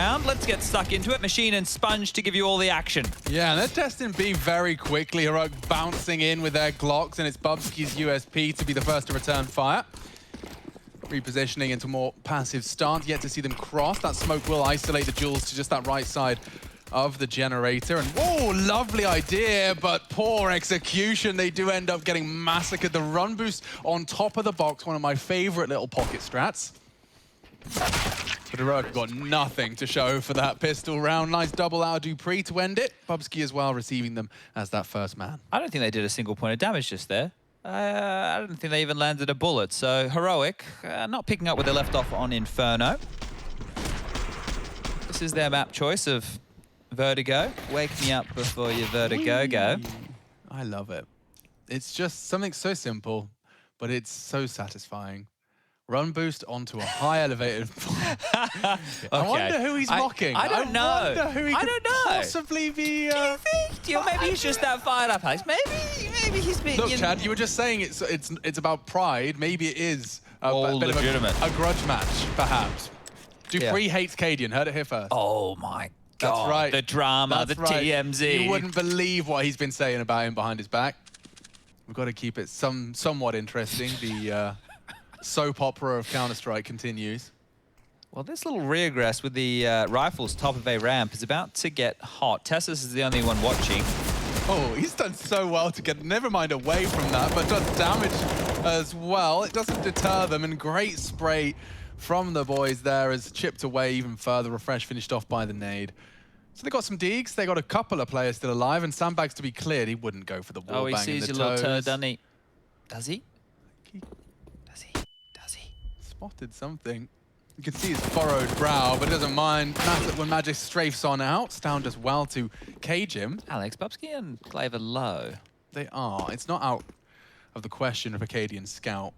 round. Let's get stuck into it. Machine and Sponge to give you all the action. Yeah, and they're testing B very quickly. Heroic bouncing in with their Glocks, and it's Bubsky's USP to be the first to return fire. Repositioning into more passive stance. Yet to see them cross. That smoke will isolate the Jules to just that right side of the generator. And whoa, lovely idea, but poor execution. They do end up getting massacred. The run boost on top of the box, one of my favorite little pocket strats. But Heroic have got nothing to show for that pistol round. Nice double out of Dupree to end it. Bubsky as well receiving them as that first man. I don't think they did a single point of damage just there. I don't think they even landed a bullet. So Heroic not picking up where they left off on Inferno. This is their map choice of Vertigo. Wake me up before your Vertigo go. I love it. It's just something so simple, but it's so satisfying. Run boost onto a high elevated. Okay. I wonder who he's mocking. I don't know. I wonder who he could know. possibly be. Do you think? Maybe he's just that fired up, Alex. Maybe he's been. Look, Chad, you were just saying it's about pride. Maybe it is a bit legitimate. of a grudge match, perhaps. Dupree hates Cadian. Heard it here first. Oh my God! That's right. The drama, the TMZ. You wouldn't believe what he's been saying about him behind his back. We've got to keep it somewhat interesting. The soap opera of Counter-Strike continues. Well, this little regress with the rifles top of a ramp is about to get hot. Tessus is the only one watching. Oh, he's done so well to get, never mind away from that, but does damage as well. It doesn't deter them, and great spray from the boys there as chipped away even further. Refresh finished off by the nade. So they got some deegs. They got a couple of players still alive, and Sandbags to be cleared. He wouldn't go for the wall bang in the toes. Oh, he sees your little turd, doesn't he? Does he? Spotted something. You can see his furrowed brow, but it doesn't mind when Magic strafes on out. Down does well to cage him. Alex, Bubsky and Claver low. They are. It's not out of the question of Acadian scout.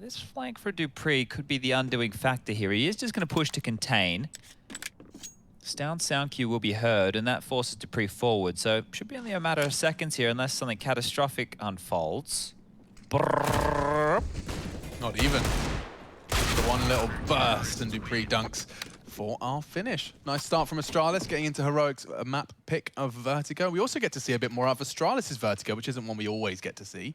This flank for Dupree could be the undoing factor here. He is just going to push to contain. Down sound cue will be heard, and that forces Dupree forward. So it should be only a matter of seconds here, unless something catastrophic unfolds. Brrr. Not even. One little burst, and Dupree dunks for our finish. Nice start from Astralis, getting into Heroic's map pick of Vertigo. We also get to see a bit more of Astralis' Vertigo, which isn't one we always get to see.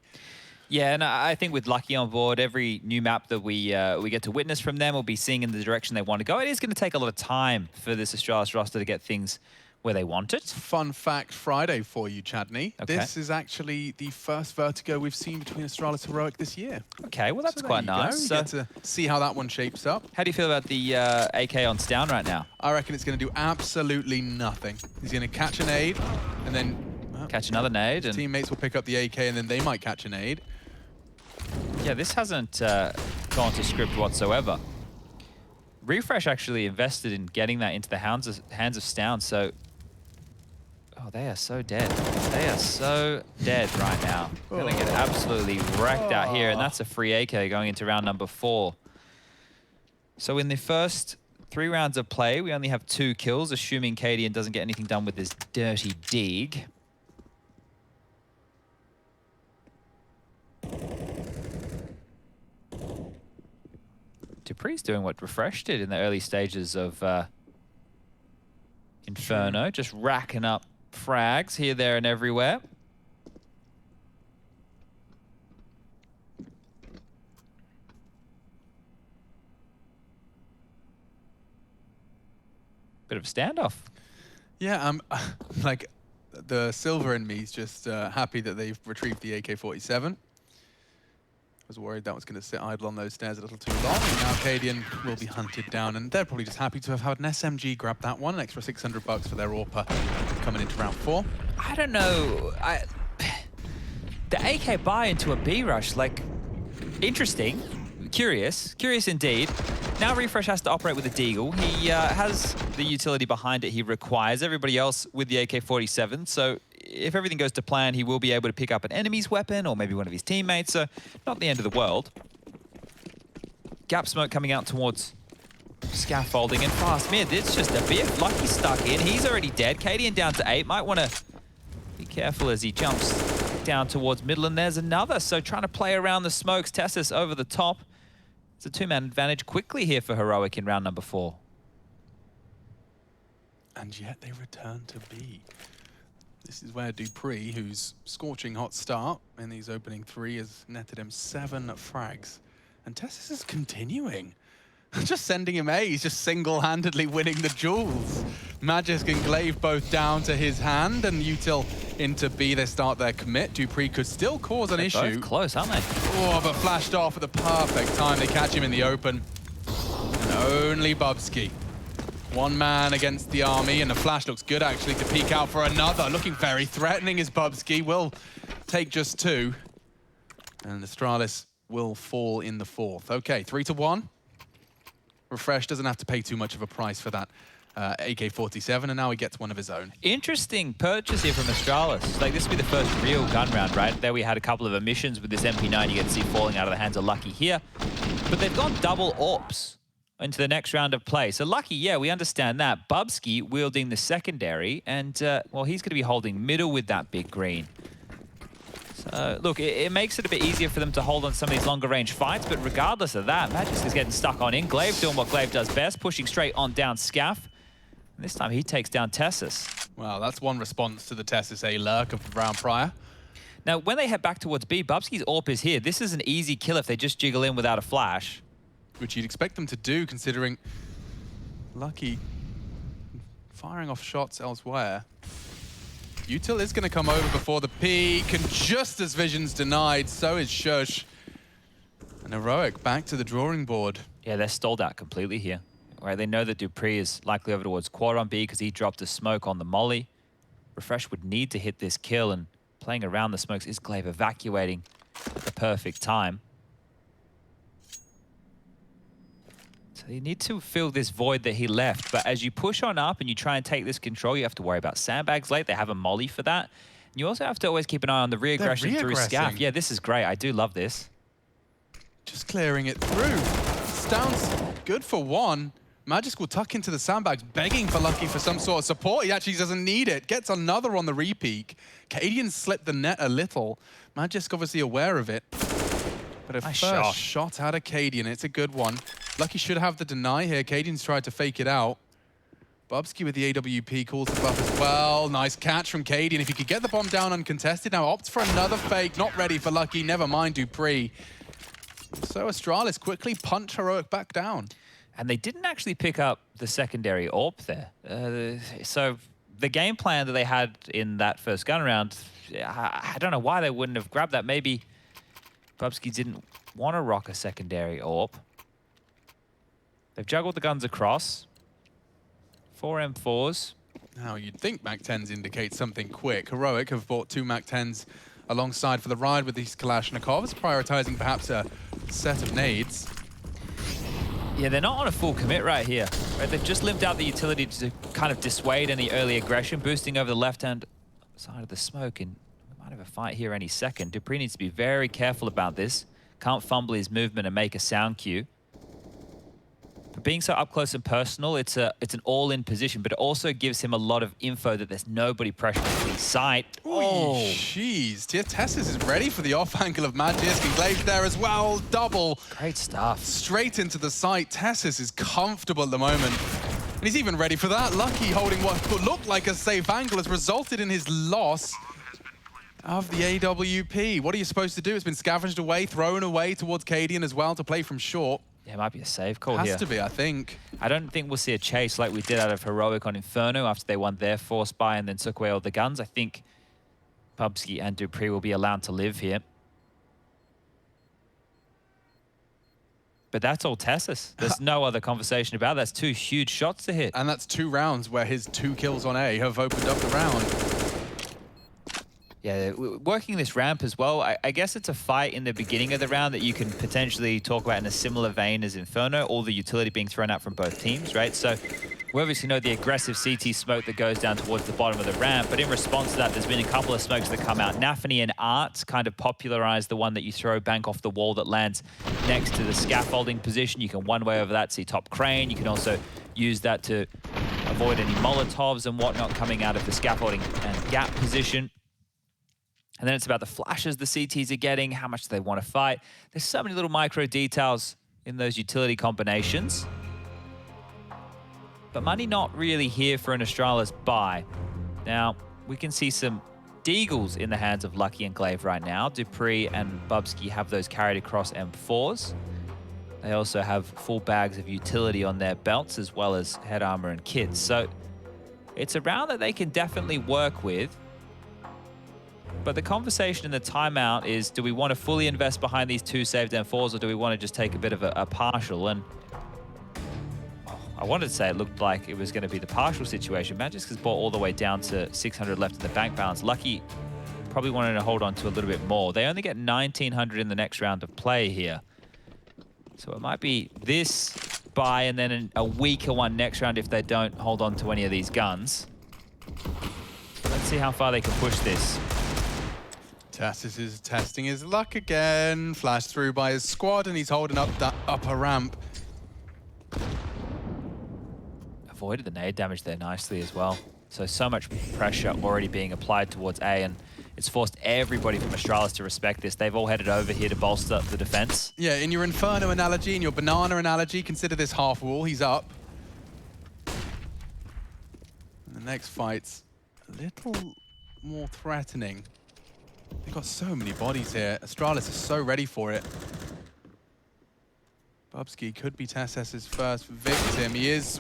Yeah, and I think with Lucky on board, every new map that we get to witness from them will be seeing in the direction they want to go. It is going to take a lot of time for this Astralis roster to get things where they want it. Fun fact Friday for you, Chadney. Okay. This is actually the first Vertigo we've seen between Astralis and Heroic this year. Okay, well, that's so quite nice. You get to see how that one shapes up. How do you feel about the AK on Stown right now? I reckon it's going to do absolutely nothing. He's going to catch a nade, and then... catch another nade. His teammates will pick up the AK, and then they might catch a nade. Yeah, this hasn't gone to script whatsoever. Refresh actually invested in getting that into the hands of Stown, so... Oh, they are so dead. They are so dead right now. They're going to get absolutely wrecked out here, and that's a free AK going into round number 4. So in the first 3 rounds of play, we only have 2 kills, assuming Cadian doesn't get anything done with this dirty dig. Dupree's doing what Refresh did in the early stages of Inferno, just racking up frags here, there, and everywhere. Bit of a standoff. Yeah, like the silver in me is just happy that they've retrieved the AK-47. Was worried that was going to sit idle on those stairs a little too long, and now Cadian will be hunted down, and they're probably just happy to have had an SMG grab that one, an extra $600 for their AWPer coming into round 4. I don't know. The AK buy into a B rush, like, interesting, curious indeed. Now Refresh has to operate with a Deagle. He has the utility behind it he requires. Everybody else with the AK-47, so if everything goes to plan, he will be able to pick up an enemy's weapon or maybe one of his teammates, so not the end of the world. Gap smoke coming out towards scaffolding and fast mid. It's just a bit. Lucky stuck in. He's already dead. Cadian down to 8. Might want to be careful as he jumps down towards middle, and there's another. So trying to play around the smokes. Tessus over the top. It's a 2-man advantage quickly here for Heroic in round number 4. and yet they return to B. This is where Dupree, who's scorching hot start in these opening 3, has netted him 7 frags. And Tessis is continuing. Just sending him A, he's just single-handedly winning the duels. Magisk and Glaive both down to his hand, and Util into B. They start their commit. Dupree could still cause an issue. Both close, aren't they? Oh, but flashed off at the perfect time. They catch him in the open. And only Bubsky. One man against the army, and the flash looks good actually to peek out for another. Looking very threatening is Bubsky. Will take just 2. And Astralis will fall in the 4th. Okay, 3-1. Refresh doesn't have to pay too much of a price for that AK-47, and now he gets one of his own. Interesting purchase here from Astralis. Like, this will be the first real gun round, right? There we had a couple of emissions with this MP9 you get to see falling out of the hands of Lucky here. But they've gone double AWPs into the next round of play. So Lucky, yeah, we understand that. Bubsky wielding the secondary, and, well, he's going to be holding middle with that big green. So, look, it makes it a bit easier for them to hold on some of these longer range fights, but regardless of that, Magisk is getting stuck on in. Glaive doing what Glaive does best, pushing straight on down Scaff. And this time he takes down Tessis. Well, that's one response to the Tessis A lurk of the round prior. Now, when they head back towards B, Bubsky's AWP is here. This is an easy kill if they just jiggle in without a flash. Which you'd expect them to do, considering Lucky firing off shots elsewhere. Util is going to come over before the peak, and just as Vision's denied, so is Shush. And Heroic back to the drawing board. Yeah, they're stalled out completely here. Right, they know that Dupree is likely over towards quad on B because he dropped a smoke on the molly. Refresh would need to hit this kill, and playing around the smokes is Glaive evacuating at the perfect time. So you need to fill this void that he left, but as you push on up and you try and take this control, you have to worry about sandbags late. They have a molly for that. And you also have to always keep an eye on the re-aggression through Scaff. Yeah, this is great. I do love this. Just clearing it through. Sounds good for one. Magisk will tuck into the sandbags, begging for Lucky for some sort of support. He actually doesn't need it. Gets another on the re-peak. Cadian slipped the net a little. Magisk obviously aware of it. But a nice first shot out of Cadian. It's a good one. Lucky should have the deny here. Cadian's tried to fake it out. Bubsky with the AWP calls the buff as well. Nice catch from Cadian. If he could get the bomb down uncontested, now opts for another fake. Not ready for Lucky. Never mind Dupree. So Astralis quickly punch Heroic back down. And they didn't actually pick up the secondary AWP there. So the game plan that they had in that first gun round, I don't know why they wouldn't have grabbed that. Maybe Bubsky didn't want to rock a secondary AWP. They've juggled the guns across. 4 M4s. Now, you'd think MAC-10s indicate something quick. Heroic have bought 2 MAC-10s alongside for the ride with these Kalashnikovs, prioritizing perhaps a set of nades. Yeah, they're not on a full commit right here. Right? They've just limped out the utility to kind of dissuade any early aggression, boosting over the left-hand side of the smoke, and we might have a fight here any second. Dupree needs to be very careful about this. Can't fumble his movement and make a sound cue. But being so up close and personal, it's an all-in position, but it also gives him a lot of info that there's nobody pressuring his sight. Oh, jeez. Tessis is ready for the off angle of Magisk, and Glaive there as well. Double. Great stuff. Straight into the sight. Tessis is comfortable at the moment. And he's even ready for that. Lucky holding what could look like a safe angle has resulted in his loss of the AWP. What are you supposed to do? It's been scavenged away, thrown away towards Cadian as well to play from short. Yeah, it might be a save call here. Has to be, I think. I don't think we'll see a chase like we did out of Heroic on Inferno after they won their force buy and then took away all the guns. I think Bubsky and Dupree will be allowed to live here. But that's all Tessis. There's no other conversation about it. That's 2 huge shots to hit. And that's 2 rounds where his 2 kills on A have opened up the round. Yeah, working this ramp as well, I guess it's a fight in the beginning of the round that you can potentially talk about in a similar vein as Inferno, all the utility being thrown out from both teams, right? So we obviously know the aggressive CT smoke that goes down towards the bottom of the ramp, but in response to that, there's been a couple of smokes that come out. Nafany and Art kind of popularized the one that you throw bank off the wall that lands next to the scaffolding position. You can one-way over that, see top crane. You can also use that to avoid any Molotovs and whatnot coming out of the scaffolding and gap position. And then it's about the flashes the CTs are getting, how much do they want to fight. There's so many little micro details in those utility combinations. but money not really here for an Astralis buy. Now, we can see some Deagles in the hands of Lucky and Glaive right now. Dupree and Bubsky have those carried across M4s. They also have full bags of utility on their belts, as well as head armor and kits. So it's a round that they can definitely work with. But the conversation in the timeout is, do we want to fully invest behind these 2 saved M4s, or do we want to just take a bit of a partial? And I wanted to say it looked like it was going to be the partial situation. Magisk has bought all the way down to 600 left in the bank balance. Lucky probably wanted to hold on to a little bit more. They only get 1,900 in the next round of play here. So it might be this buy and then a weaker one next round if they don't hold on to any of these guns. Let's see how far they can push this. Tassis is testing his luck again. Flashed through by his squad, and he's holding up that upper ramp. Avoided the nade damage there nicely as well. So much pressure already being applied towards A, and it's forced everybody from Astralis to respect this. They've all headed over here to bolster the defense. Yeah, in your Inferno analogy, in your Banana analogy, consider this half wall. He's up. And the next fight's a little more threatening. They've got so many bodies here. Astralis is so ready for it. Bubsky could be TSS's first victim. He is,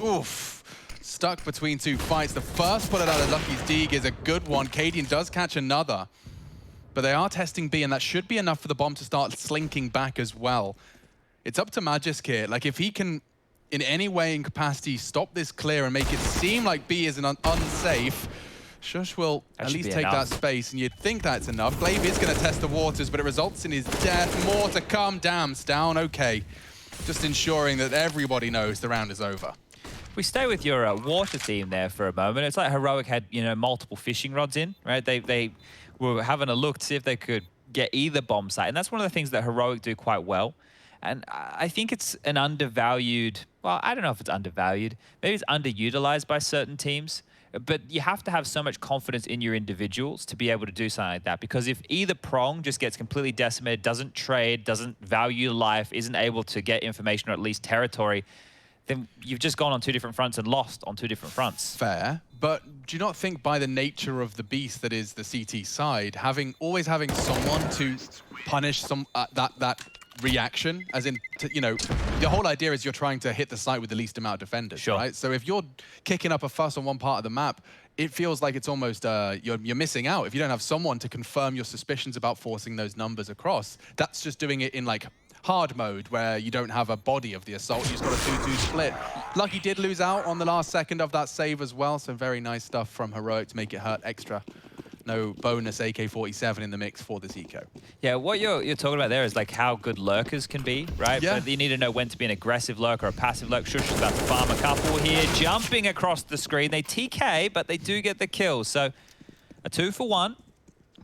stuck between 2 fights. The first bullet out of Lucky's Deeg is a good one. Cadian does catch another. But they are testing B, and that should be enough for the bomb to start slinking back as well. It's up to Magisk here. Like, if he can, in any way in capacity, stop this clear and make it seem like B is unsafe, Shush will at least take that space, and you'd think that's enough. Glaive is going to test the waters, but it results in his death. More to come. Dams down. Okay. Just ensuring that everybody knows the round is over. We stay with your water theme there for a moment. It's like Heroic had, multiple fishing rods in, right? They were having a look to see if they could get either bomb site, and that's one of the things that Heroic do quite well. And I think it's an undervalued, well, I don't know if it's undervalued. Maybe it's underutilized by certain teams. But you have to have so much confidence in your individuals to be able to do something like that. Because if either prong just gets completely decimated, doesn't trade, doesn't value life, isn't able to get information or at least territory, then you've just gone on 2 different fronts and lost on 2 different fronts. Fair. But do you not think by the nature of the beast that is the CT side, always having someone to punish that reaction, as in, the whole idea is you're trying to hit the site with the least amount of defenders, right? So if you're kicking up a fuss on one part of the map, it feels like it's almost, you're missing out. If you don't have someone to confirm your suspicions about forcing those numbers across, that's just doing it in like hard mode where you don't have a body of the assault. You just got a 2-2 split. Lucky did lose out on the last second of that save as well, so very nice stuff from Heroic to make it hurt extra. No bonus AK-47 in the mix for this eco. Yeah, what you're talking about there is like how good lurkers can be, right? Yeah. But you need to know when to be an aggressive lurker or a passive lurker. Shush is about to farm a couple here, jumping across the screen. They TK, but they do get the kill. So a 2 for 1.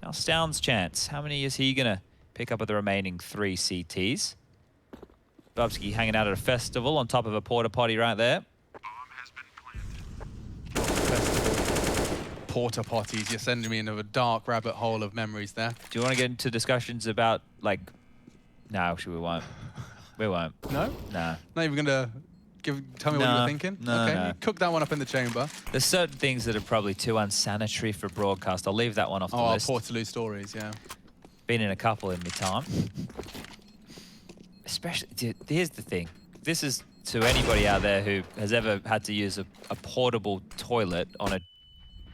Now Stound's chance. How many is he gonna pick up of the remaining 3 CTs? Bubsky hanging out at a festival on top of a porta potty right there. Porta potties, you're sending me into a dark rabbit hole of memories there. Do you want to get into discussions about, like... No, actually we won't. We won't. No? No. Not even gonna tell me what you were thinking? No, okay, no. You cook that one up in the chamber. There's certain things that are probably too unsanitary for broadcast. I'll leave that one off the list. Oh, Portaloo stories, yeah. Been in a couple in my time. Especially, dude, here's the thing. This is to anybody out there who has ever had to use a portable toilet on a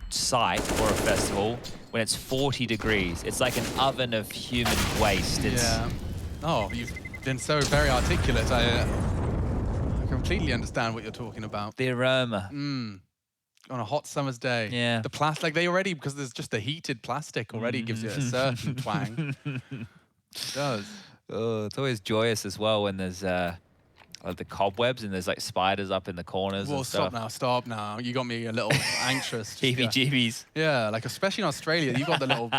site or a festival when it's 40 degrees. It's like an oven of human waste. Yeah. Oh, you've been so very articulate. I completely understand what you're talking about. The aroma. On a hot summer's day. Yeah. The plastic, they already, because there's just the heated plastic already gives you a certain twang. It does. Oh, it's always joyous as well when there's like the cobwebs and there's like spiders up in the corners and stuff. Stop now. You got me a little anxious. Heebie-jeebies. Yeah, like especially in Australia, you got the little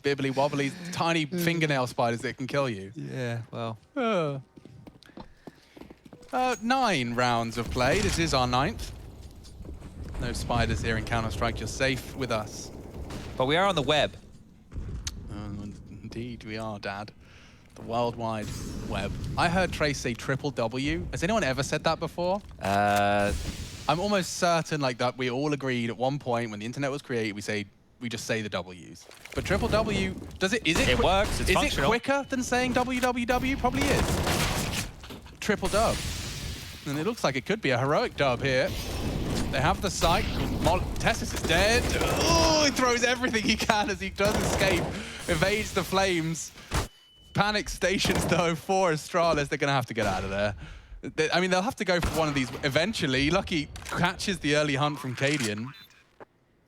bibbly wobbly tiny fingernail spiders that can kill you. Yeah, well. 9 rounds of play. This is our 9th. No spiders here in Counter-Strike. You're safe with us. But we are on the web. Indeed, we are, Dad. The World Wide Web. I heard Trace say triple W. Has anyone ever said that before? I'm almost certain like that we all agreed at one point when the internet was created, we just say the W's. But triple W, is it It works, it's is functional. it quicker than saying WWW? Probably is. Triple dub. And it looks like it could be a heroic dub here. They have the sight. Tessus is dead. Oh, he throws everything he can as he does escape. Evades the flames. Panic stations, though, for Astralis. They're going to have to get out of there. I mean, they'll have to go for one of these eventually. Lucky catches the early hunt from Cadian.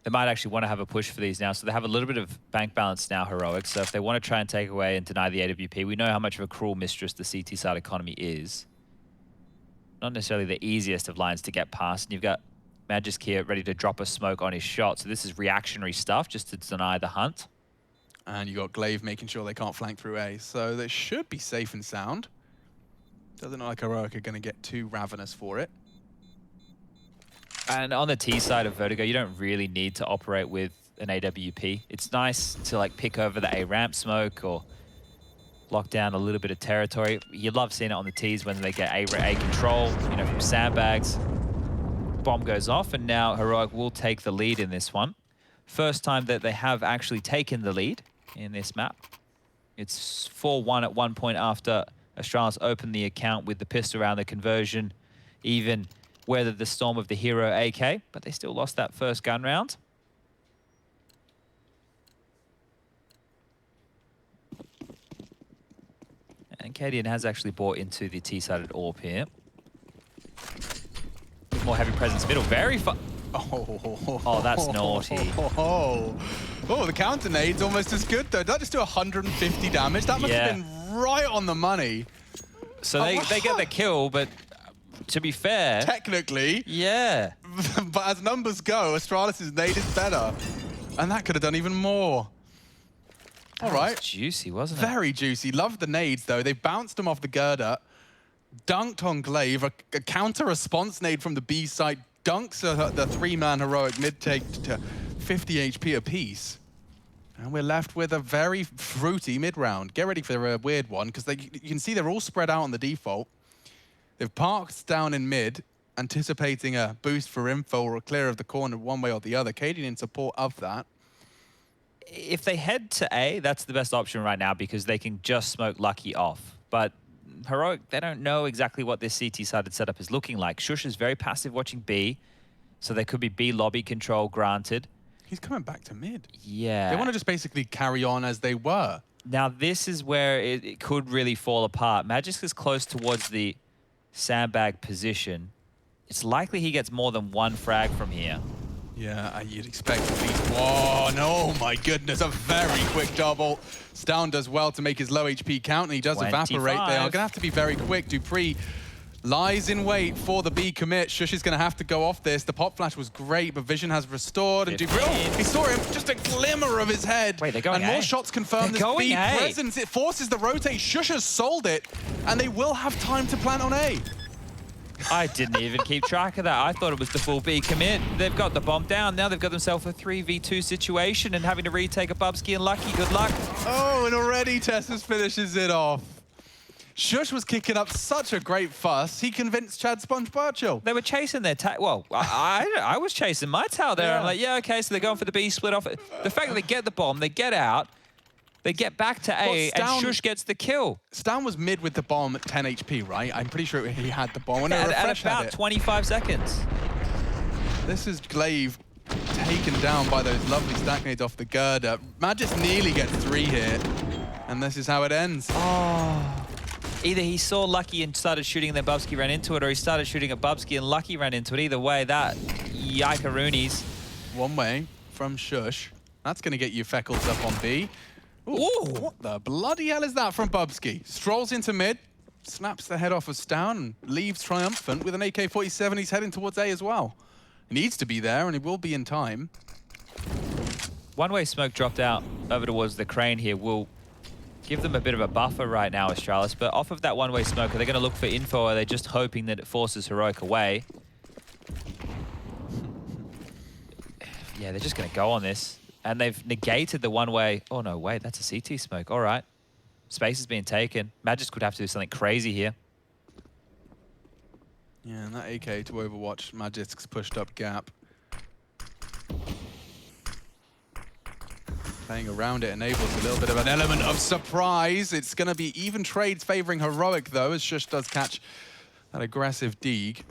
They might actually want to have a push for these now, so they have a little bit of bank balance now, Heroic. So if they want to try and take away and deny the AWP, we know how much of a cruel mistress the CT side economy is. Not necessarily the easiest of lines to get past. And you've got Magisk here ready to drop a smoke on his shot. So this is reactionary stuff just to deny the hunt. And you got Glaive making sure they can't flank through A. So they should be safe and sound. Doesn't look like Heroic are going to get too ravenous for it. And on the T side of Vertigo, you don't really need to operate with an AWP. It's nice to like pick over the A ramp smoke or lock down a little bit of territory. You love seeing it on the Ts when they get A control, you know, from sandbags. Bomb goes off, and now Heroic will take the lead in this one. First time that they have actually taken the lead in this map. It's 4-1 at one point after Astralis opened the account with the pistol round, the conversion, even weathered the storm of the hero AK, but they still lost that first gun round. And Cadian has actually bought into the T-sided AWP here. More heavy presence middle, very fun. Oh, that's naughty. Oh, the counter nade's almost as good though. Did that just do 150 damage? That must have been right on the money. So they get the kill, but to be fair... Technically. Yeah. But as numbers go, Astralis' nade is better. And that could have done even more. All right. Juicy, wasn't it? Very juicy. Loved the nades though. They bounced them off the girder. Dunked on Glaive. A counter-response nade from the B site. Dunks the three-man Heroic mid-take to 50 HP apiece. And we're left with a very fruity mid-round. Get ready for a weird one, because you can see they're all spread out on the default. They've parked down in mid, anticipating a boost for info or a clear of the corner one way or the other. Cadian in support of that. If they head to A, that's the best option right now, because they can just smoke Lucky off. But Heroic, they don't know exactly what this CT-sided setup is looking like. Shush is very passive watching B, so there could be B lobby control granted. He's coming back to mid. Yeah. They want to just basically carry on as they were. Now, this is where it could really fall apart. Magisk is close towards the sandbag position. It's likely he gets more than one frag from here. Yeah, you'd expect at least one. Oh my goodness, a very quick double. Stown does well to make his low HP count, and he does 25. evaporate. They are going to have to be very quick. Dupree lies in wait for the B commit. Shush is going to have to go off this. The pop flash was great, but vision has restored. And Dupree, he saw him, just a glimmer of his head. Wait, they're going And A. more shots confirm this B presence. It forces the rotate. Shush has sold it, and they will have time to plant on A. I didn't even keep track of that. I thought it was the full B commit. They've got the bomb down. Now they've got themselves a 3v2 situation and having to retake a Bubsky and Lucky. Good luck. Oh, and already Tessus finishes it off. Shush was kicking up such a great fuss, he convinced Chad Sponge Birchall. They were chasing their tail. Well, I was chasing my tail there. Yeah. I'm like, yeah, okay, so they're going for the B split off. The fact that they get the bomb, they get out, they get back to A, and Shush gets the kill. Stan was mid with the bomb at 10 HP, right? I'm pretty sure he had the bomb. At about 25 seconds. This is Glaive taken down by those lovely stack nades off the girder. Magisk nearly gets 3 here, and this is how it ends. Oh. Either he saw Lucky and started shooting and then Bubsky ran into it, or he started shooting at Bubsky and Lucky ran into it. Either way, that yikaroonies. One way from Shush. That's going to get you Feckles up on B. Ooh, what the bloody hell is that from Bubsky? Strolls into mid, snaps the head off of Stown, and leaves triumphant with an AK-47. He's heading towards A as well. He needs to be there, and he will be in time. One-way smoke dropped out over towards the crane here will give them a bit of a buffer right now, Astralis. But off of that one-way smoke, are they going to look for info, or are they just hoping that it forces Heroic away? Yeah, they're just going to go on this. And they've negated the one-way... Oh, no, wait, that's a CT smoke. All right. Space is being taken. Magisk could have to do something crazy here. Yeah, and that AK to Overwatch, Magic's pushed up gap. Playing around it enables a little bit of an element of surprise. It's going to be even trades favoring Heroic, though, as Shush does catch that aggressive Deeg.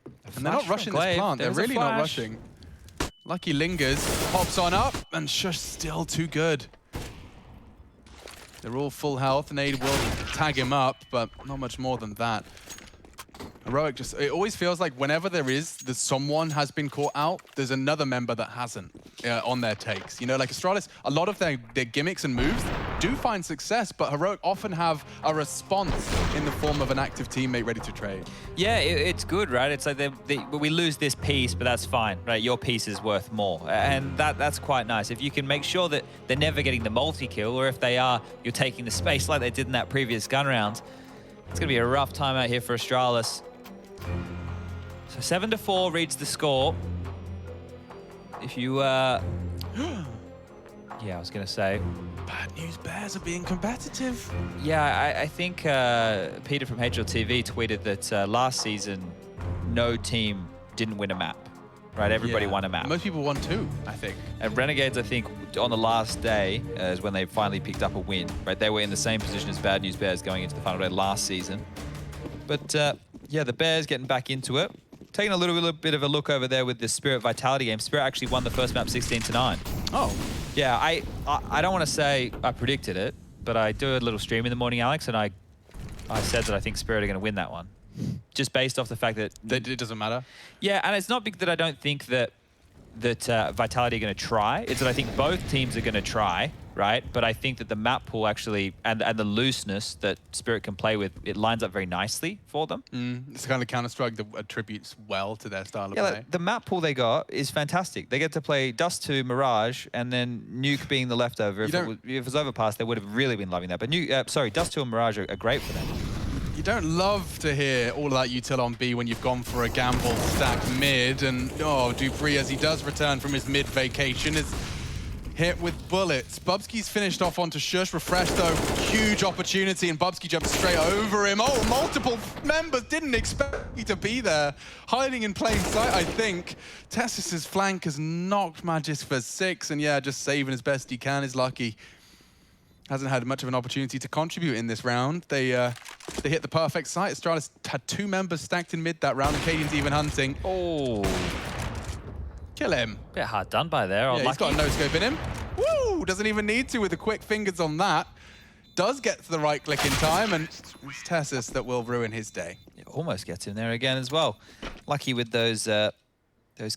And they're not rushing this plant. They're really not rushing. Lucky lingers, pops on up, and Shush still too good. They're all full health. Nade will tag him up, but not much more than that. Heroic just, it always feels like whenever there's someone has been caught out, there's another member that hasn't on their takes. You know, like Astralis, a lot of their gimmicks and moves do find success, but Heroic often have a response in the form of an active teammate ready to trade. Yeah, it's good, right? It's like we lose this piece, but that's fine, right? Your piece is worth more, and that's quite nice. If you can make sure that they're never getting the multi-kill, or if they are, you're taking the space like they did in that previous gun round, it's going to be a rough time out here for Astralis. So 7-4 reads the score. If you, yeah, I was gonna say. Bad news, Bears are being competitive. Yeah, I think Peter from HLTV tweeted that last season, no team didn't win a map, right? Everybody won a map. Most people won 2, I think. And Renegades, I think, on the last day is when they finally picked up a win, right? They were in the same position as Bad News Bears going into the final day last season. But yeah, the Bears getting back into it. Taking a little bit of a look over there with the Spirit Vitality game. Spirit actually won the first map 16-9. Oh. Yeah, I don't want to say I predicted it, but I do a little stream in the morning, Alex, and I said that I think Spirit are going to win that one. Just based off the fact that it doesn't matter? Yeah, and it's not big that I don't think that Vitality are going to try. It's that I think both teams are going to try, right? But I think that the map pool actually, and the looseness that Spirit can play with, it lines up very nicely for them. It's the kind of Counter-Strike that attributes well to their style of play. Like, the map pool they got is fantastic. They get to play Dust 2, Mirage, and then Nuke being the leftover. If it was Overpass, they would have really been loving that. But Dust 2 and Mirage are great for them. You don't love to hear all of that util on B when you've gone for a gamble stack mid, and Dupree, as he does return from his mid vacation, is hit with bullets. Bubsky's finished off onto Shush. Refresh though, huge opportunity, and Bubsky jumps straight over him. Oh, multiple members didn't expect me to be there. Hiding in plain sight, I think. Tessus's flank has knocked Magis for 6, and yeah, just saving as best he can is lucky. Hasn't had much of an opportunity to contribute in this round. They hit the perfect site. Astralis had 2 members stacked in mid that round, and Cadian's even hunting. Oh. Kill him. Bit hard done by there. Yeah, he's got a no-scope in him. Woo! Doesn't even need to with the quick fingers on that. Does get to the right click in time, and it's Tessus that will ruin his day. It almost gets in there again as well. Lucky with those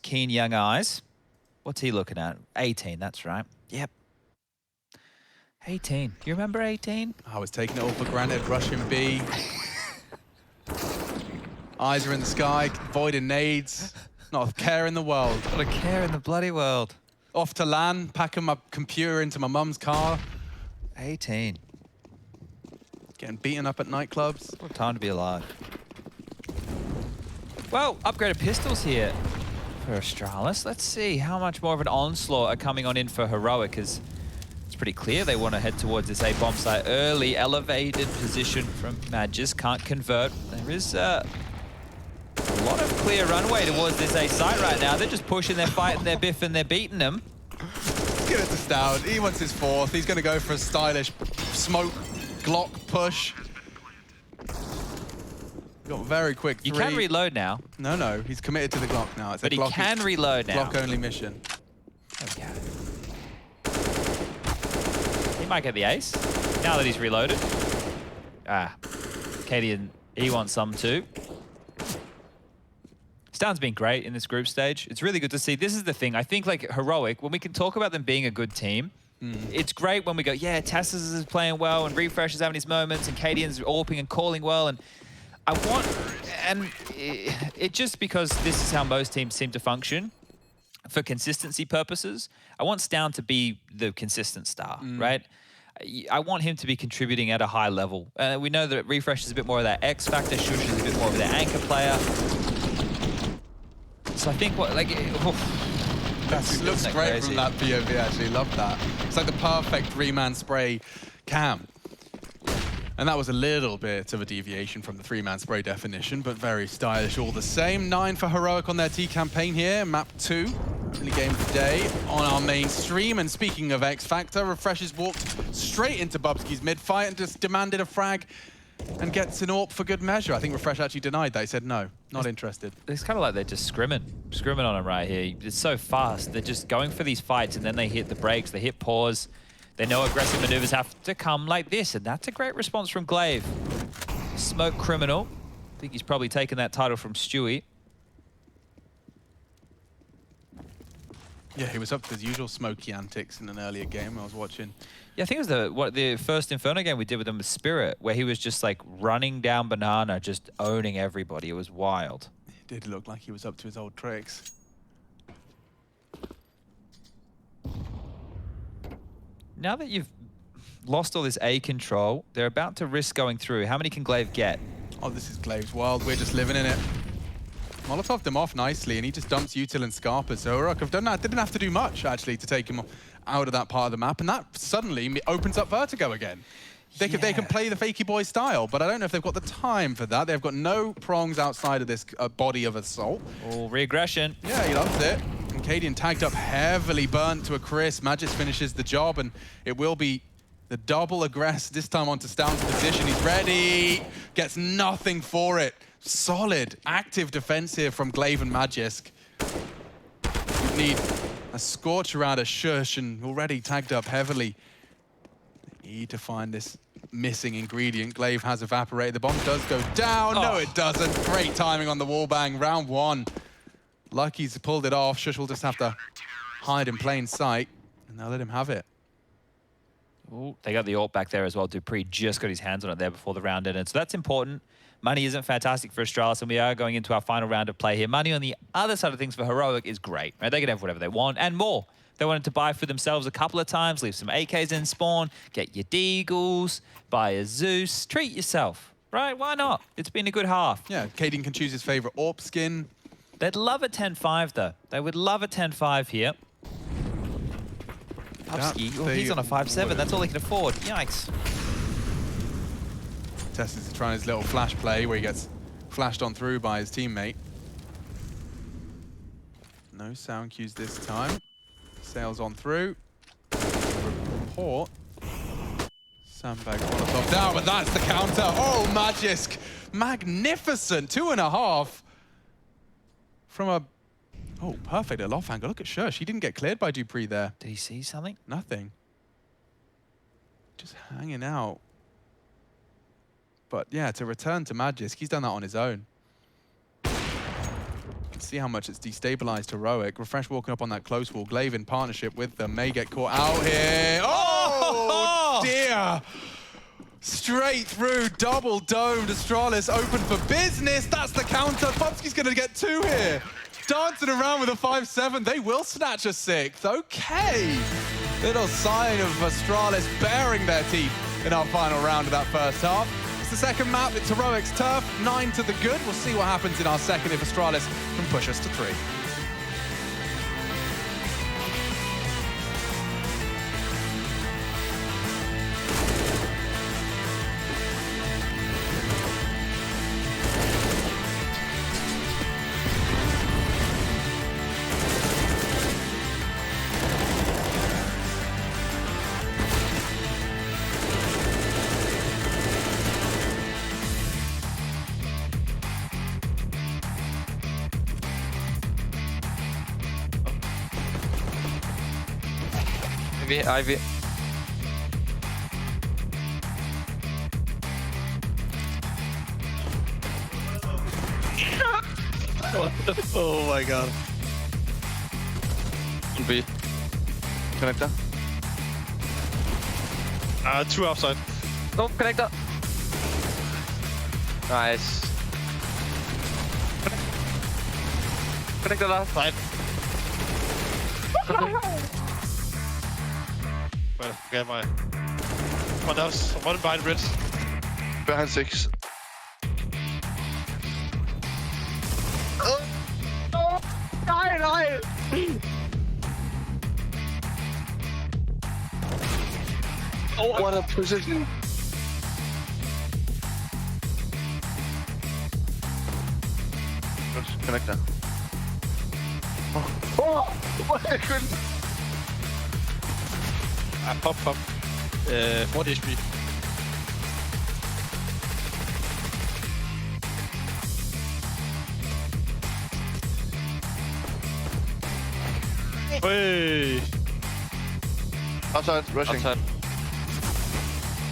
keen young eyes. What's he looking at? 18, that's right. Yep. 18. Do you remember 18? I was taking it all for granted, rushing B. Eyes are in the sky, voiding nades. Not a care in the world. Not a care in the bloody world. Off to LAN, packing my computer into my mum's car. 18. Getting beaten up at nightclubs. What a time to be alive. Well, upgraded pistols here for Astralis. Let's see how much more of an onslaught are coming on in for Heroic, because it's pretty clear they want to head towards this A bomb site early. Elevated position from Magis, can't convert. There is a lot of clear runway towards this A site right now. They're just pushing, they're fighting, they're biffing, they're beating them. Let's get it to Stout. He wants his 4th. He's going to go for a stylish smoke Glock push. Got very quick 3. You can reload now. No, he's committed to the Glock now. It's but he can reload now. Glock only mission. Okay. He might get the ace now that he's reloaded. Cadian, he wants some too. Stound's been great in this group stage. It's really good to see. This is the thing. I think like Heroic, when we can talk about them being a good team, it's great when we go, yeah, Tessus is playing well and Refresh is having his moments and Cadian's AWPing and calling well. And it just because this is how most teams seem to function for consistency purposes, I want Stound to be the consistent star, right? I want him to be contributing at a high level. We know that Refresh is a bit more of that X factor, Shush is a bit more of that anchor player. So I think that looks great from that POV, actually. Love that. It's like the perfect 3-man spray cam. And that was a little bit of a deviation from the 3-man spray definition, but very stylish all the same. 9 for Heroic on their T campaign here. Map 2, early game of the day on our main stream. And speaking of X Factor, Refresh's walked straight into Bubsky's mid-fight and just demanded a frag and gets an AWP for good measure. I think Refresh actually denied that. He said, no, not interested. It's kind of like they're just scrimming on him right here. It's so fast. They're just going for these fights, and then they hit the brakes, they hit pause. They know aggressive maneuvers have to come like this, and that's a great response from Glaive. Smoke criminal. I think he's probably taken that title from Stewie. Yeah, he was up to his usual smoky antics in an earlier game I was watching. Yeah, I think it was the first Inferno game we did with him with Spirit, where he was just like running down Banana, just owning everybody. It was wild. It did look like he was up to his old tricks. Now that you've lost all this A control, they're about to risk going through. How many can Glaive get? Oh, this is Glaive's world. We're just living in it. Molotoved him off nicely, and he just dumps Util and Scarpa. So Heroic have done that. Didn't have to do much, actually, to take him out of that part of the map. And that suddenly opens up Vertigo again. They can play the Fakey Boy style, but I don't know if they've got the time for that. They've got no prongs outside of this body of assault. Oh, re-aggression. Yeah, he loves it. And Cadian tagged up heavily, burnt to a crisp. Magis finishes the job, and it will be the double aggress, this time onto Stound's position. He's ready, gets nothing for it. Solid, active defense here from Glaive and Magisk. We need a Scorcher out of Shush, and already tagged up heavily. Need to find this missing ingredient. Glaive has evaporated. The bomb does go down. Oh. No, it doesn't. Great timing on the wallbang. Round 1. Lucky's pulled it off. Shush will just have to hide in plain sight, and they'll let him have it. Ooh, they got the AWP back there as well. Dupree just got his hands on it there before the round ended. So that's important. Money isn't fantastic for Astralis, and we are going into our final round of play here. Money on the other side of things for Heroic is great. Right? They can have whatever they want and more. They wanted to buy for themselves a couple of times, leave some AKs in spawn, get your Deagles, buy a Zeus, treat yourself, right? Why not? It's been a good half. Yeah, Cadian can choose his favorite AWP skin. They'd love a 10-5 though. They would love a 10-5 here. Pupsky, well, he's on a 5-7. That's all he can afford. Yikes. Tess is trying his little flash play where he gets flashed on through by his teammate. No sound cues this time. Sails on through. Report. Sandbag Molotov down, but that's the counter. Oh, Magisk. Magnificent. 2.5. From a... Oh, perfect. A loft angle. Look at Shush. He didn't get cleared by Dupree there. Did he see something? Nothing. Just hanging out. But yeah, to return to Magisk, he's done that on his own. See how much it's destabilized Heroic. Refresh walking up on that close wall. Glaive in partnership with them may get caught out here. Oh, dear. Straight through, double domed. Astralis open for business. That's the counter. Bubsky's going to get 2 here. Dancing around with a 5-7. They will snatch a 6th. Okay. Little sign of Astralis baring their teeth in our final round of that first half. The second map, it's Heroic's turf, 9 to the good. We'll see what happens in our second if Astralis can push us to 3. Ivy. Oh my god. B. Connector. 2 outside. No, connector. Nice. Connector last. Side. Well, get my... One house, one behind bridge. Behind 6. Nej! What a position. Connector. Oh! I couldn't. Pop. 40 HP. Hey! Outside, rushing. Outside.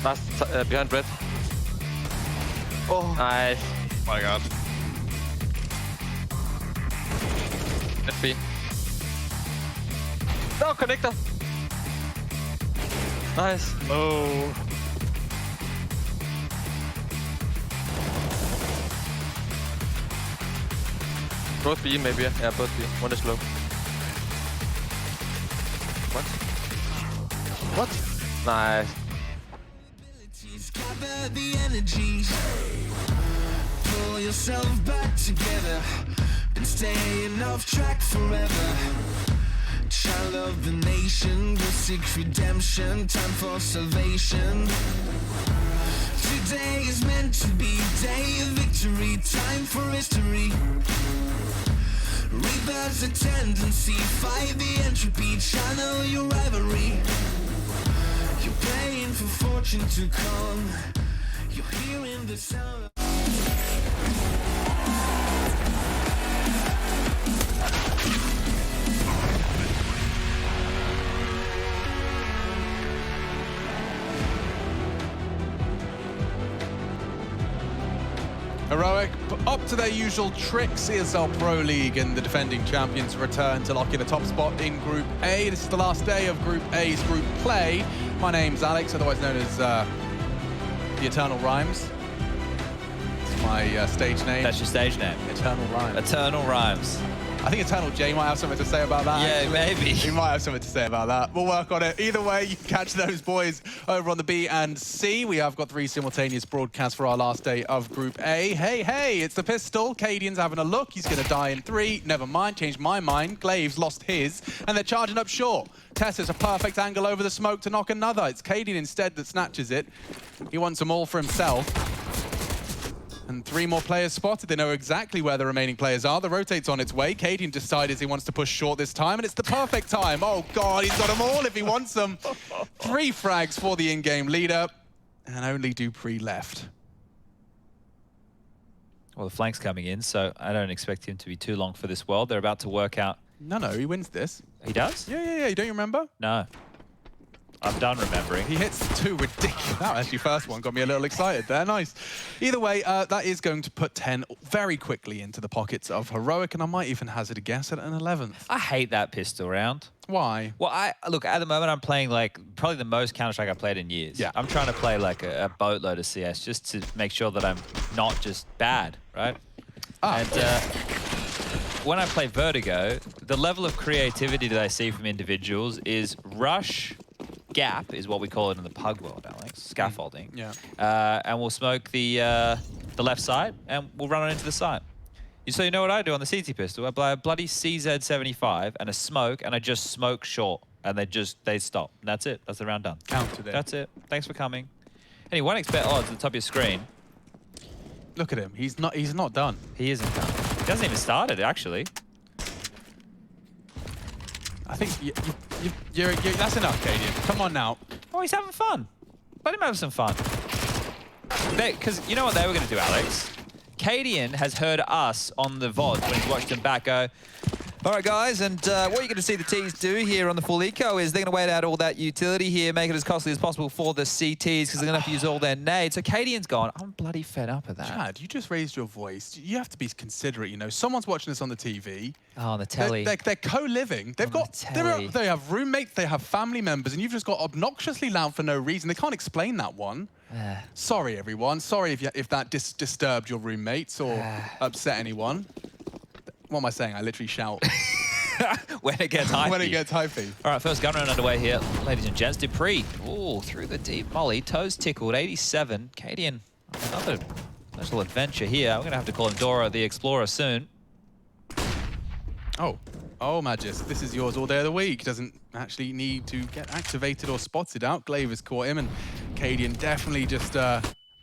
Last, behind red. Oh, Nice. Oh my god. Let be. No, connector. Nice. Oh. Both B maybe. Yeah, both B. One is low. What? What? Nice. Gather the energies, pull yourself back together, and staying off track forever. Child of the nation, will seek redemption, time for salvation. Today is meant to be day of victory, time for history. Rebirth's a tendency, fight the entropy, channel your rivalry. You're praying for fortune to come. You're hearing the sound. Heroic up to their usual tricks. ESL Pro League and the defending champions return to lock in a top spot in Group A. This is the last day of Group A's group play. My name's Alex, otherwise known as the Eternal Rhymes. It's my stage name. That's your stage name. Eternal Rhymes. Eternal Rhymes. I think Eternal J might have something to say about that. Yeah, maybe. He might have something to say about that. We'll work on it. Either way, you can catch those boys over on the B and C. We have got 3 simultaneous broadcasts for our last day of Group A. Hey, it's the Pistol. Cadian's having a look. He's going to die in 3. Never mind, changed my mind. Glaive's lost his, and they're charging up short. Tess is a perfect angle over the smoke to knock another. It's Cadian instead that snatches it. He wants them all for himself. And 3 more players spotted. They know exactly where the remaining players are. The rotate's on its way. Cadian decides he wants to push short this time, and it's the perfect time. Oh, God, he's got them all if he wants them. 3 frags for the in-game leader, and only Dupree left. Well, the flank's coming in, so I don't expect him to be too long for this world. They're about to work out. No, he wins this. He does? Yeah. You don't remember? No. I'm done remembering. He hits 2 ridiculous. That actually first one got me a little excited there. Nice. Either way, that is going to put 10 very quickly into the pockets of Heroic, and I might even hazard a guess at an 11th. I hate that pistol round. Why? Well, look, at the moment I'm playing like probably the most Counter-Strike I've played in years. Yeah. I'm trying to play like a boatload of CS just to make sure that I'm not just bad, right? And when I play Vertigo, the level of creativity that I see from individuals is rush, gap is what we call it in the pug world, Alex. Scaffolding. Yeah. And we'll smoke the left side, and we'll run it into the side. So you know what I do on the CT pistol? I play a bloody CZ75 and a smoke, and I just smoke short, and they stop. And that's it. That's the round done. Counted it. That's it. Thanks for coming. Anyway, 1xbet odds at the top of your screen. Look at him. He's not done. He isn't done. He hasn't even started, actually. I think you're that's enough, Cadian. Come on now. Oh, he's having fun. Let him have some fun. Because you know what they were going to do, Alex? Cadian has heard us on the VODs when he's watched them back go, all right, guys, and what you're going to see the Ts do here on the full eco is they're going to wait out all that utility here, make it as costly as possible for the CTs because they're going to have to use all their nades. So Cadian's gone, I'm bloody fed up of that. Chad, you just raised your voice. You have to be considerate, you know. Someone's watching this on the TV. Oh, on the telly. They're co-living. They've got, they have roommates, they have family members, and you've just got obnoxiously loud for no reason. They can't explain that one. Sorry, everyone. Sorry if that disturbed your roommates or upset anyone. What am I saying? I literally shout. When it gets hypey. When it gets hypey. All right, first gun round underway here, ladies and gents. Dupree, ooh, through the deep molly. Toes tickled, 87. Cadian, another little adventure here. I'm going to have to call him Dora the Explorer soon. Oh, Magis, this is yours all day of the week. Doesn't actually need to get activated or spotted out. Glaive has caught him, and Cadian definitely just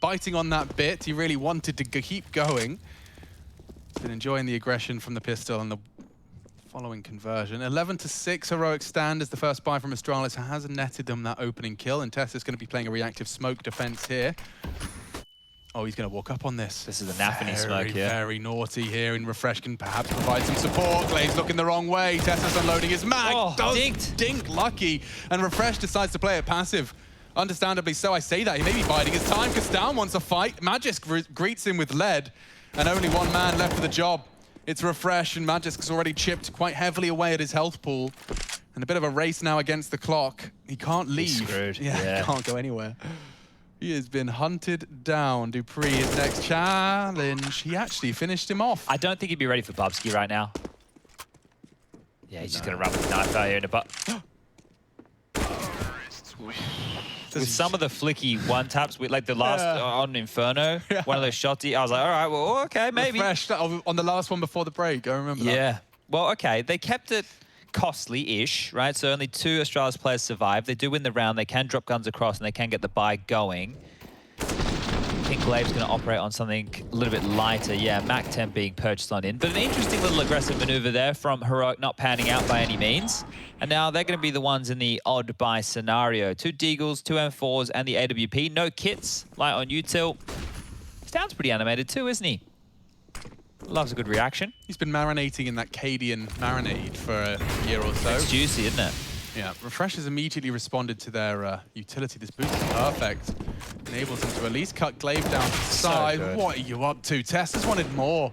biting on that bit. He really wanted to keep going. Been enjoying the aggression from the pistol and the following conversion. 11-6 heroic stand as the first buy from Astralis has netted them that opening kill, and Tessa's going to be playing a reactive smoke defense here. Oh, he's going to walk up on this. This is a Naffany smoke here. Very naughty here, and Refresh can perhaps provide some support. Glade's looking the wrong way. Tessa's unloading his mag. Oh, Does dinked. dink lucky, and Refresh decides to play it passive. Understandably so, I say that. He may be biding his time because Down wants a fight. Magisk greets him with lead, and only one man left for the job. It's Refresh, and Magisk's already chipped quite heavily away at his health pool. And a bit of a race now against the clock. He can't leave. He's screwed. Yeah, can't go anywhere. He has been hunted down. Dupree, his next challenge. He actually finished him off. I don't think he'd be ready for Bubsky right now. Yeah, he's just going to run with the knife out here in a butt. With some of the flicky one-taps, like the last on Inferno, one of those shotty, I was like, all right, well, okay, maybe. Refresh on the last one before the break, I remember that. Yeah. Well, okay, they kept it costly-ish, right? So only 2 Astralis players survive. They do win the round. They can drop guns across, and they can get the buy going. I think Glave's going to operate on something a little bit lighter. Yeah, Mac-10 being purchased on in. But an interesting little aggressive maneuver there from Heroic, not panning out by any means. And now they're going to be the ones in the odd buy scenario. 2 Deagles, 2 M4s, and the AWP. No kits, light on util. Stan's pretty animated too, isn't he? Loves a good reaction. He's been marinating in that Cadian marinade for a year or so. It's juicy, isn't it? Yeah, Refresh has immediately responded to their utility. This boost is perfect. Enables him to at least cut Glaive down to the side. Good. What are you up to? Tessa's wanted more.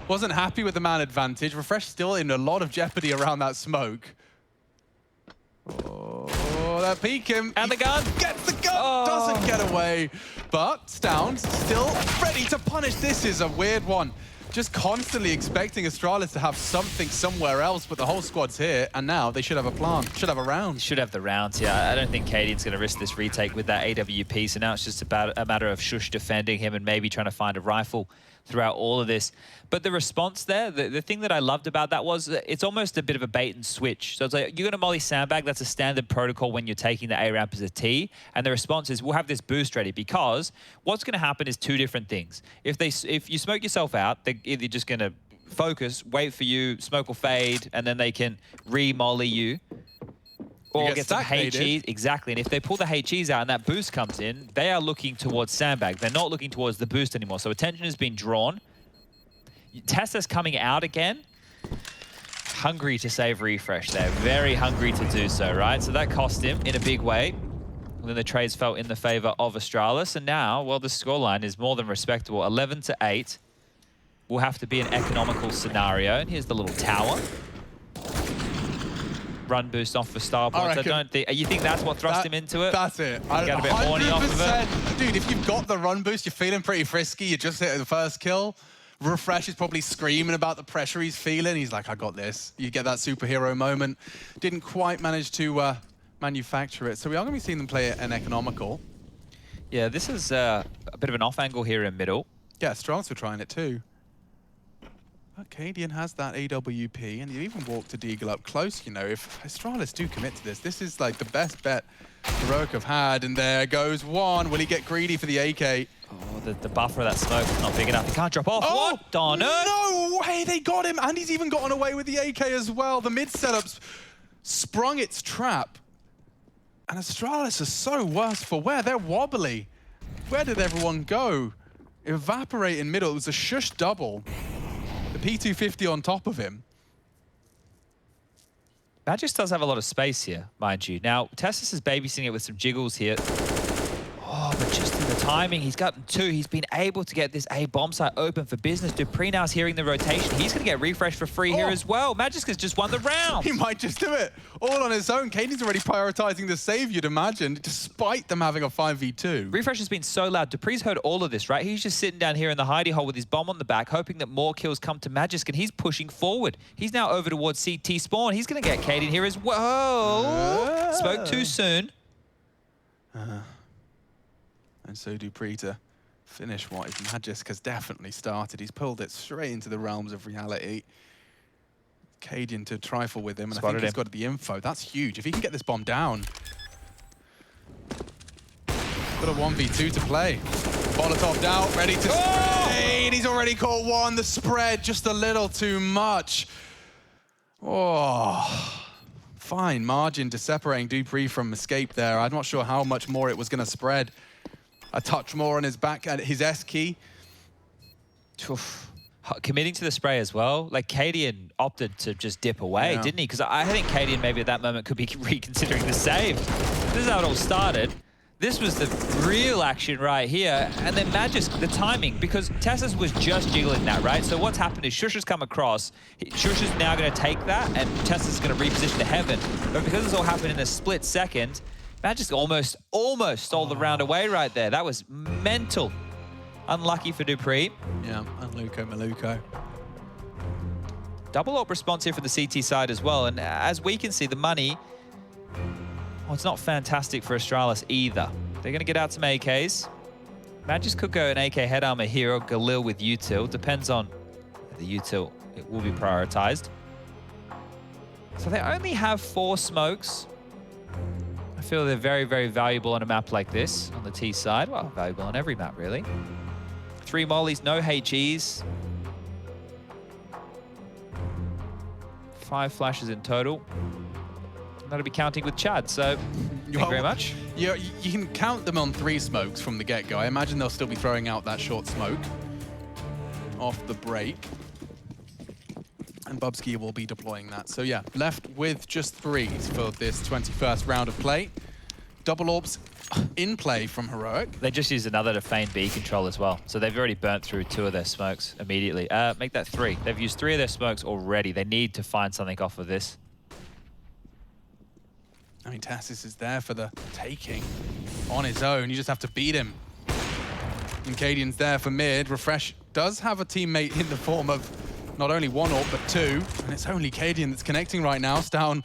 Wasn't happy with the man advantage. Refresh still in a lot of jeopardy around that smoke. Oh, that peek him. And the gun. Gets the gun. Doesn't get away. But Stoun's still ready to punish. This is a weird one. Just constantly expecting Astralis to have something somewhere else, but the whole squad's here, and now they should have a plan. Should have a round. Should have the rounds, yeah. I don't think Cadian's going to risk this retake with that AWP, so now it's just about a matter of Shush defending him and maybe trying to find a rifle throughout all of this. But the response there, the thing that I loved about that was it's almost a bit of a bait and switch. So it's like, you're going to molly sandbag, that's a standard protocol when you're taking the A ramp as a T, and the response is, we'll have this boost ready, because what's going to happen is 2 different things. If you smoke yourself out, they're either just going to focus, wait for you, smoke will fade, and then they can re-molly you. Or get some HEs, exactly. And if they pull the HEs out and that boost comes in, they are looking towards sandbag. They're not looking towards the boost anymore. So attention has been drawn. Tessa's coming out again. Hungry to save Refresh there. Very hungry to do so, right? So that cost him in a big way. And then the trades fell in the favor of Astralis. And now, well, the scoreline is more than respectable. 11-8 will have to be an economical scenario. And here's the little tower. Run boost off for star points. I don't think. You think that's what thrust him into it? That's it. I got a bit horny off of it. Dude, if you've got the run boost, you're feeling pretty frisky. You just hit the first kill. Refresh is probably screaming about the pressure he's feeling. He's like, I got this. You get that superhero moment. Didn't quite manage to manufacture it. So we are going to be seeing them play an economical. Yeah, this is a bit of an off angle here in middle. Yeah, Astralis were trying it too. Cadian has that AWP, and you even walk to Deagle up close, you know. If Astralis do commit to this, this is like the best bet Heroic have had, and there goes one. Will he get greedy for the AK? Oh, the buffer of that smoke is not big enough. He can't drop off. Oh, what? Darn it. No way, they got him, and he's even gotten away with the AK as well. The mid setup's sprung its trap, and Astralis is so worse for wear. They're wobbly. Where did everyone go? Evaporate in middle. It was a Shush double. The P250 on top of him. Magisk does have a lot of space here, mind you. Now, Tessus is babysitting it with some jiggles here. Oh, but just in the timing, he's gotten 2. He's been able to get this A bomb site open for business. Dupree now's hearing the rotation. He's going to get refreshed for free here as well. Magisk has just won the round. He might just do it all on his own. Cadian's already prioritizing the save, you'd imagine, despite them having a 5v2. Refresh has been so loud. Dupree's heard all of this, right? He's just sitting down here in the hidey hole with his bomb on the back, hoping that more kills come to Magisk, and he's pushing forward. He's now over towards CT spawn. He's going to get Cadian here as well. Spoke too soon. And so Dupree to finish what his Magisk has definitely started. He's pulled it straight into the realms of reality. Cadian to trifle with him, and I think he's got the info. That's huge. If he can get this bomb down. Got a 1v2 to play. Molotov down, ready to spray. He's already already caught one. The spread just a little too much. Oh, fine margin to separating dupreeh from Escape there. I'm not sure how much more it was going to spread. A touch more on his back at his S key. Committing to the spray as well. Like, Cadian opted to just dip away, didn't he? Because I think Cadian maybe at that moment could be reconsidering the save. This is how it all started. This was the real action right here. And then Magis, the timing, because Tessus was just jiggling that, right? So what's happened is Shush has come across. Shush is now going to take that, and Tessus is going to reposition to Heaven. But because this all happened in a split second, Magis almost stole the round away right there. That was mental. Unlucky for dupreeh. Yeah, And Maluko. Double AWP response here from the CT side as well. And as we can see, the money, well, it's not fantastic for Astralis either. They're going to get out some AKs. Magis could go an AK head armor here or Galil with util. Depends on the util. It will be prioritized. So they only have 4 smokes. I feel they're very, very valuable on a map like this, on the T side. Well, valuable on every map, really. 3 mollies, no HEs. 5 flashes in total. That'll be counting with Chad, so thank you very much. You can count them on 3 smokes from the get-go. I imagine they'll still be throwing out that short smoke off the break. And Bubsky will be deploying that. So yeah, left with just 3s for this 21st round of play. Double AWPs in play from Heroic. They just used another to feign B control as well. So they've already burnt through 2 of their smokes immediately. Make that 3. They've used 3 of their smokes already. They need to find something off of this. I mean, Tassis is there for the taking on his own. You just have to beat him. And Cadian's there for mid. Refresh does have a teammate in the form of not only 1 AWP, but 2. And it's only Cadian that's connecting right now. Stown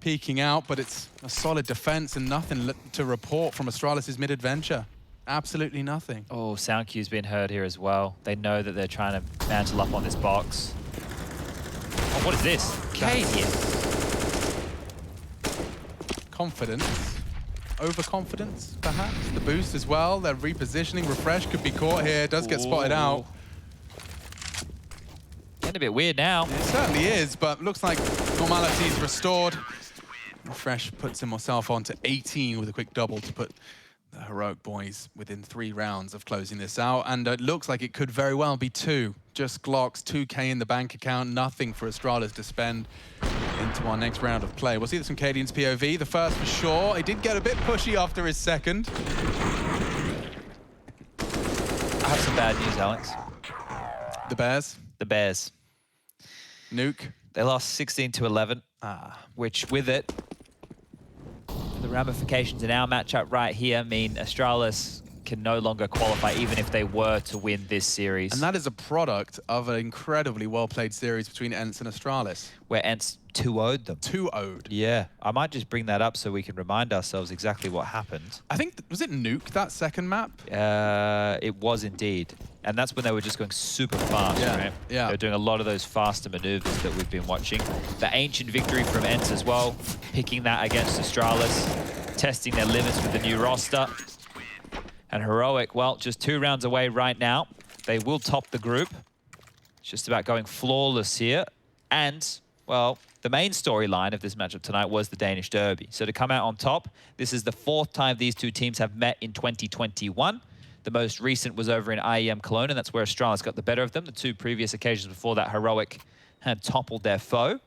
peeking out, but it's a solid defense and nothing to report from Astralis' mid-adventure. Absolutely nothing. Oh, sound cue's been heard here as well. They know that they're trying to mantle up on this box. Oh, what is this? Cadian. Confidence. Overconfidence, perhaps. The boost as well. They're repositioning. Refresh could be caught here. Does get spotted out. Getting a bit weird now. It certainly is, but looks like normality is restored. Refresh puts himself on to 18 with a quick double to put the Heroic boys within 3 rounds of closing this out. And it looks like it could very well be 2. Just Glocks, 2K in the bank account, nothing for Astralis to spend into our next round of play. We'll see this from Cadian's POV. The first for sure. He did get a bit pushy after his second. I have some bad news, Alex. The Bears. The Bears. Nuke. They lost 16-11, which with it, the ramifications in our matchup right here mean Astralis can no longer qualify even if they were to win this series. And that is a product of an incredibly well-played series between ENCE and Astralis. Where ENCE 2-0'd them. 2-0'd. Yeah, I might just bring that up so we can remind ourselves exactly what happened. I think, was it Nuke, that second map? It was indeed. And that's when they were just going super fast, right? Yeah. They were doing a lot of those faster maneuvers that we've been watching. The ancient victory from ENCE as well, picking that against Astralis, testing their limits with the new roster. And Heroic, well, just 2 rounds away right now. They will top the group. It's just about going flawless here. And, well, the main storyline of this matchup tonight was the Danish Derby. So to come out on top, this is the 4th time these 2 teams have met in 2021. The most recent was over in IEM Cologne, and that's where Astralis got the better of them. The 2 previous occasions before that, Heroic had toppled their foe.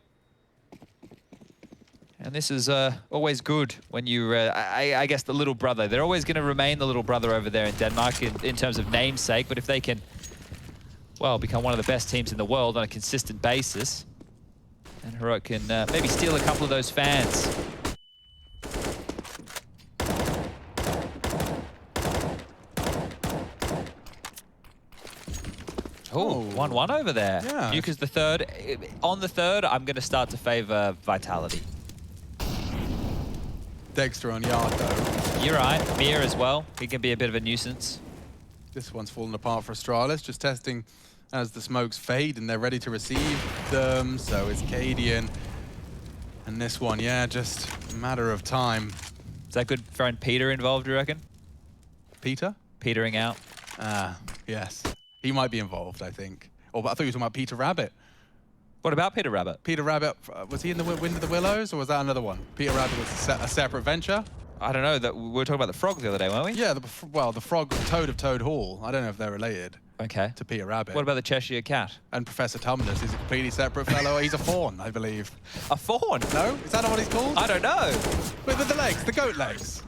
And this is always good when you, I guess, the little brother. They're always going to remain the little brother over there in Denmark in terms of namesake. But if they can, well, become one of the best teams in the world on a consistent basis, then Heroic can maybe steal a couple of those fans. Oh, 1-1 over there. Yeah. Nuke is the 3rd. On the 3rd, I'm going to start to favor Vitality. Dexter on Yard, though. You're right. Mir as well. He can be a bit of a nuisance. This one's fallen apart for Astralis, just testing as the smokes fade and they're ready to receive them. So it's Cadian. And this one, yeah, just a matter of time. Is that good throwing Peter involved, you reckon? Peter? Petering out. Yes. He might be involved, I think. Or I thought you were talking about Peter Rabbit. What about Peter Rabbit? Peter Rabbit, was he in the Wind of the Willows, or was that another one? Peter Rabbit was a separate venture? I don't know. That we were talking about the frog the other day, weren't we? Yeah, the frog Toad of Toad Hall. I don't know if they're related Okay. to Peter Rabbit. What about the Cheshire Cat? And Professor Tumnus is a completely separate fellow. He's a fawn, I believe. A fawn? No? Is that not what he's called? I don't know. With the legs, the goat legs.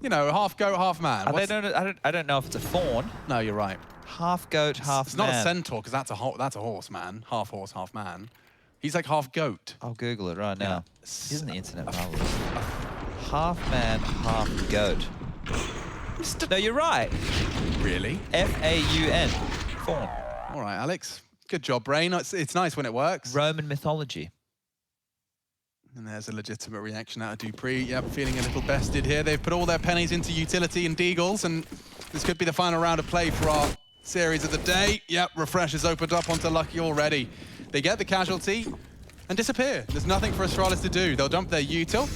You know, half goat, half man. I don't know if it's a fawn. No, you're right. Half goat, half It's man. not a centaur, because that's a horse, man. Half horse, half man. He's like half goat. I'll Google it right now. Yeah. Isn't the internet marvelous? Half man, half goat. No, you're right. Really? F-A-U-N. Fawn. All right, Alex. Good job, brain. It's nice when it works. Roman mythology. And there's a legitimate reaction out of Dupree. Yep, feeling a little bested here. They've put all their pennies into utility and deagles, and this could be the final round of play for our series of the day. Yep, Refresh has opened up onto Lucky already. They get the casualty and disappear. There's nothing for Astralis to do. They'll dump their util.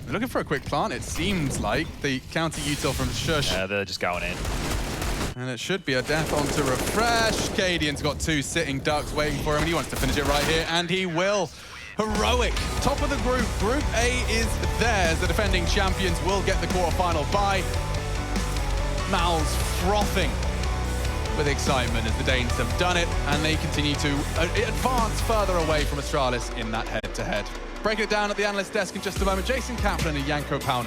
They're looking for a quick plant, it seems like. The counter util from Shush. Yeah, they're just going in. And it should be a death onto Refresh. Cadian's got 2 sitting ducks waiting for him, and he wants to finish it right here, and he will. Heroic. Top of the group. Group A is theirs. The defending champions will get the quarterfinal bye. Mouths frothing with excitement as the Danes have done it, and they continue to advance further away from Astralis in that head-to-head. Breaking it down at the analyst desk in just a moment, Jason Kaplan and Janko Paunovic.